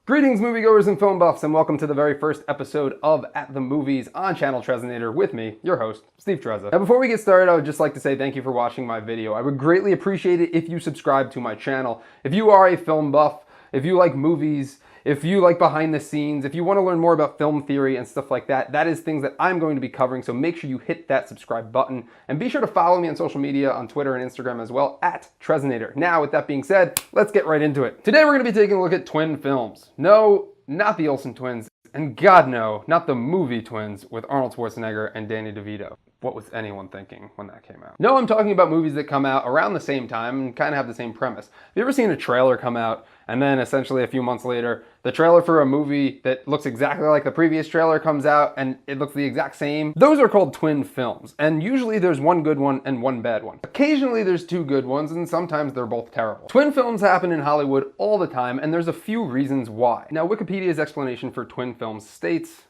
Greetings moviegoers and film buffs, and welcome to the very first episode of At the Movies on channel Trezzanator with me, your host, Steve Trezza. Now before we get started, I would just like to say thank you for watching my video. I would greatly appreciate it if you subscribe to my channel. If you are a film buff, if you like movies, if you like behind the scenes, if you want to learn more about film theory and stuff like that, that is things that I'm going to be covering, so make sure you hit that subscribe button. And be sure to follow me on social media, on Twitter and Instagram as well, at Trezzanator. Now, with that being said, let's get right into it. Today we're going to be taking a look at twin films. No, not the Olsen twins, and God no, not the movie twins with Arnold Schwarzenegger and Danny DeVito. What was anyone thinking when that came out? No, I'm talking about movies that come out around the same time and kind of have the same premise. Have you ever seen a trailer come out and then essentially a few months later, the trailer for a movie that looks exactly like the previous trailer comes out and it looks the exact same? Those are called twin films, and usually there's one good one and one bad one. Occasionally there's two good ones, and sometimes they're both terrible. Twin films happen in Hollywood all the time, and there's a few reasons why. Now, Wikipedia's explanation for twin films states,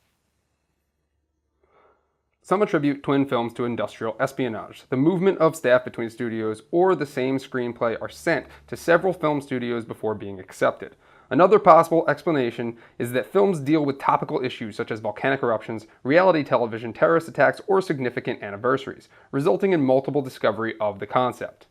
some attribute twin films to industrial espionage. The movement of staff between studios or the same screenplay are sent to several film studios before being accepted. Another possible explanation is that films deal with topical issues such as volcanic eruptions, reality television, terrorist attacks, or significant anniversaries, resulting in multiple discovery of the concept.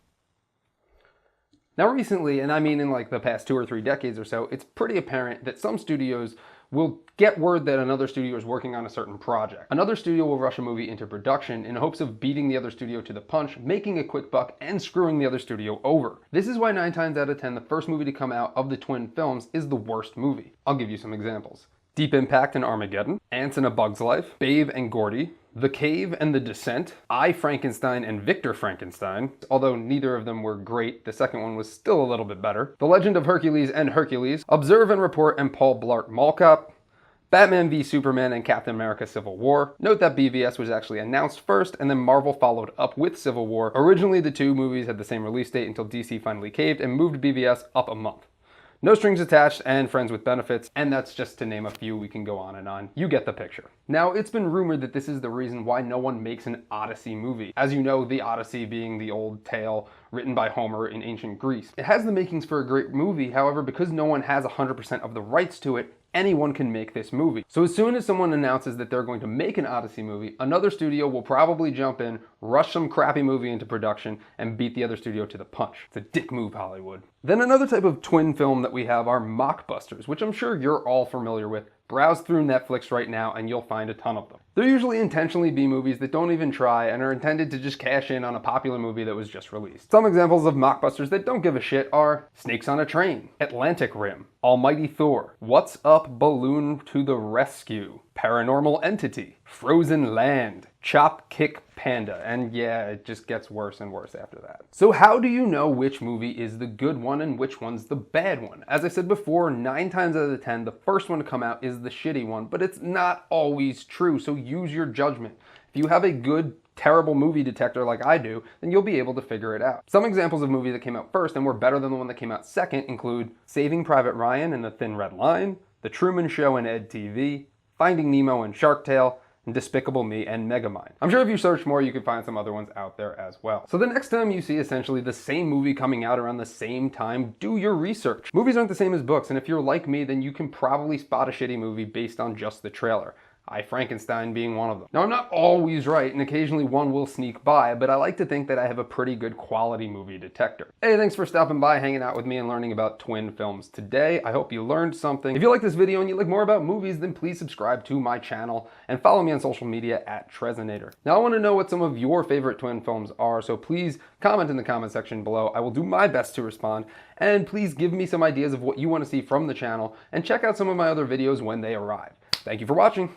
Now recently, and I mean in like the past 2 or 3 decades or so, it's pretty apparent that some studios will get word that another studio is working on a certain project. Another studio will rush a movie into production in hopes of beating the other studio to the punch, making a quick buck, and screwing the other studio over. This is why 9 times out of 10, the first movie to come out of the twin films is the worst movie. I'll give you some examples. Deep Impact and Armageddon, Ants in a Bug's Life, Babe and Gordy, The Cave and The Descent, I, Frankenstein and Victor Frankenstein. Although neither of them were great, the second one was still a little bit better. The Legend of Hercules and Hercules, Observe and Report and Paul Blart Mall Cop, Batman v Superman and Captain America Civil War. Note that BVS was actually announced first and then Marvel followed up with Civil War. Originally the two movies had the same release date until DC finally caved and moved BVS up a month. No Strings Attached and Friends with Benefits, and that's just to name a few. We can go on and on. You get the picture. Now, it's been rumored that this is the reason why no one makes an Odyssey movie. As you know, the Odyssey being the old tale written by Homer in ancient Greece. It has the makings for a great movie, however, because no one has 100% of the rights to it, anyone can make this movie. So as soon as someone announces that they're going to make an Odyssey movie, another studio will probably jump in, rush some crappy movie into production, and beat the other studio to the punch. It's a dick move, Hollywood. Then another type of twin film that we have are mockbusters, which I'm sure you're all familiar with. Browse through Netflix right now and you'll find a ton of them. They're usually intentionally B movies that don't even try and are intended to just cash in on a popular movie that was just released. Some examples of mockbusters that don't give a shit are Snakes on a Train, Atlantic Rim, Almighty Thor, What's Up Balloon to the Rescue, Paranormal Entity, Frozen Land, Chop Kick Panda, and yeah, it just gets worse and worse after that. So how do you know which movie is the good one and which one's the bad one? As I said before, 9 times out of 10, the first one to come out is the shitty one, but it's not always true, so use your judgment. If you have a good, terrible movie detector like I do, then you'll be able to figure it out. Some examples of movies that came out first and were better than the one that came out second include Saving Private Ryan and The Thin Red Line, The Truman Show and Ed TV, Finding Nemo and Shark Tale, and Despicable Me and Megamind. I'm sure if you search more, you can find some other ones out there as well. So the next time you see essentially the same movie coming out around the same time, do your research. Movies aren't the same as books, and if you're like me, then you can probably spot a shitty movie based on just the trailer. I, Frankenstein being one of them. Now, I'm not always right, and occasionally one will sneak by, but I like to think that I have a pretty good quality movie detector. Hey, thanks for stopping by, hanging out with me, and learning about twin films today. I hope you learned something. If you like this video and you like more about movies, then please subscribe to my channel and follow me on social media at Trezzanator. Now, I want to know what some of your favorite twin films are, so please comment in the comment section below. I will do my best to respond, and please give me some ideas of what you want to see from the channel, and check out some of my other videos when they arrive. Thank you for watching.